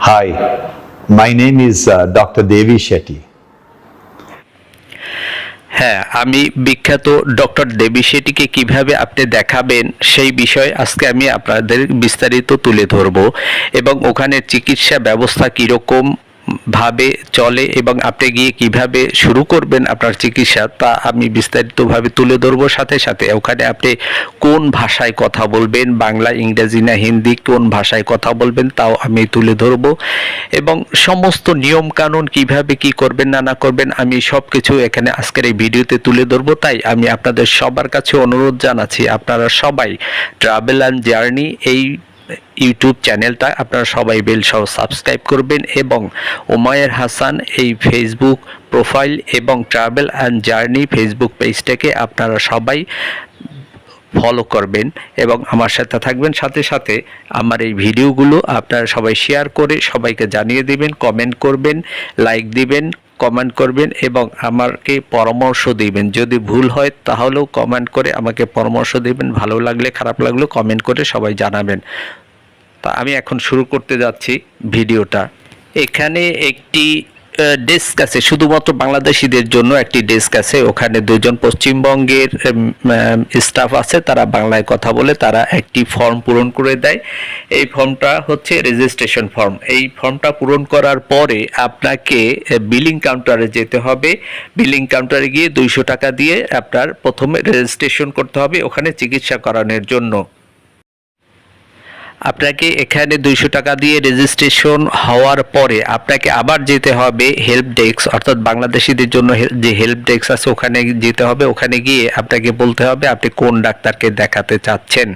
Hi, my name is Dr. Devi Shetty. হ্যাঁ, আমি বিখ্যাত ডক্টর দেবী শেঠিকে কিভাবে আপনি দেখাবেন সেই বিষয়ে আজকে আমি আপনাদের বিস্তারিত তুলে ধরব এবং ওখানে চিকিৎসা ব্যবস্থা কীরকম ভাবে চলে এবং আপনি গিয়ে কিভাবে শুরু করবেন আপনার চিকিৎসা তা আমি বিস্তারিতভাবে তুলে ধরবো। সাথে সাথে ওখানে আপনি কোন ভাষায় কথা বলবেন, বাংলা, ইংরেজি না হিন্দি, কোন ভাষায় কথা বলবেন তাও আমি তুলে ধরবো এবং সমস্ত নিয়ম কানুন কিভাবে কি করবেন না করবেন আমি সব কিছু এখানে আজকের এই ভিডিওতে তুলে ধরবো। তাই আমি আপনাদের সবার কাছে অনুরোধ জানাচ্ছি, আপনারা সবাই ট্রাভেল অ্যান্ড জার্নি এই ইউটিউব চ্যানেলটা আপনারা সবাই বেল সহ সাবস্ক্রাইব করবেন এবং ওমায়ের হাসান এই ফেসবুক প্রোফাইল এবং ট্রাভেল অ্যান্ড জার্নি ফেসবুক পেজটাকে আপনারা সবাই ফলো করবেন এবং আমার সাথে থাকবেন। সাথে সাথে আমার এই ভিডিওগুলো আপনারা সবাই শেয়ার করে সবাইকে জানিয়ে দিবেন, কমেন্ট করবেন, লাইক দিবেন, কমেন্ট করবেন এবং আমাকে পরামর্শ দিবেন। যদি ভুল হয় তাহলেও কমেন্ট করে আমাকে পরামর্শ দিবেন, ভালো লাগলে খারাপ লাগলেও কমেন্ট করে সবাই জানাবেন। তা আমি এখন শুরু করতে যাচ্ছি ভিডিওটা। এখানে একটি ডেস্ক আছে, শুধুমাত্র বাংলাদেশিদের জন্য একটি ডেস্ক আছে। ওখানে দুজন পশ্চিমবঙ্গের স্টাফ আছে, তারা বাংলায় কথা বলে, তারা একটি ফর্ম পূরণ করে দেয়। এই ফর্মটা হচ্ছে রেজিস্ট্রেশন ফর্ম। এই ফর্মটা পূরণ করার পরে আপনাকে বিলিং কাউন্টারে যেতে হবে। বিলিং কাউন্টারে গিয়ে 200 টাকা দিয়ে আপনার প্রথমে রেজিস্ট্রেশন করতে হবে ওখানে চিকিৎসা করানোর জন্য। আপনাকে এখানে 200 টাকা দিয়ে রেজিস্ট্রেশন হওয়ার পরে আপনাকে আবার যেতে হবে হেল্প ডেস্ক, অর্থাৎ বাংলাদেশিদের জন্য যে হেল্প ডেস্ক আছে ওখানে যেতে হবে। ওখানে গিয়ে আপনাকে বলতে হবে আপনি কোন ডাক্তারকে দেখাতে চাচ্ছেন,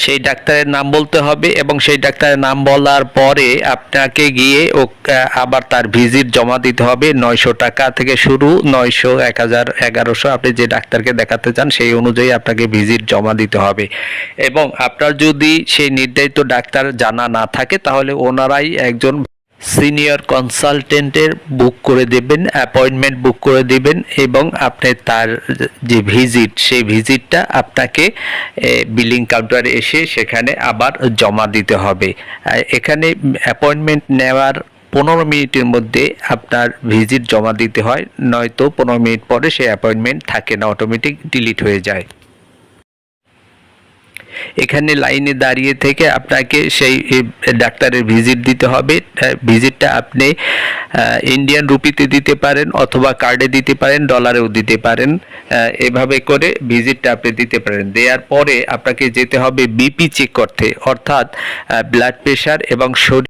সেই ডাক্তারের নাম বলতে হবে এবং সেই ডাক্তারের নাম বলার পরে আপনাকে গিয়ে আবার তার ভিজিট জমা দিতে হবে। 900 টাকা থেকে শুরু, 900, 1000, 1100 আপনি যে ডাক্তারকে দেখাতে চান সেই অনুযায়ী আপনাকে ভিজিট জমা দিতে হবে এবং আপনার যদি সেই নির্ধারিত ডাক্তার জানা না থাকে তাহলে ওনারাই একজন সিনিয়র কনসালটেন্টের বুক করে দেবেন, অ্যাপয়েন্টমেন্ট বুক করে দেবেন এবং আপনি তার যে ভিজিট সেই ভিজিটটা আপনাকে বিলিং কাউন্টারে এসে সেখানে আবার জমা দিতে হবে। এখানে অ্যাপয়েন্টমেন্ট নেওয়ার 15 মিনিটের মধ্যে আপনার ভিজিট জমা দিতে হয়, নয়তো 15 মিনিট পরে সেই অ্যাপয়েন্টমেন্ট থাকে না, অটোমেটিক ডিলিট হয়ে যায়। এখানে লাইনে দাঁড়িয়ে থেকে আপনাকে সেই ডাক্তারের ভিজিট দিতে হবে। ভিজিটটা আপনি ইন্ডিয়ান রুপিতে দিতে পারেন অথবা কার্ডে দিতে পারেন, ডলারেও দিতে পারেন। এভাবে করে ভিজিটটা আপনি দিতে পারেন। দেওয়ার পরে আপনাকে যেতে হবে বিপি চেক করতে, অর্থাৎ ব্লাড প্রেশার এবং শরীর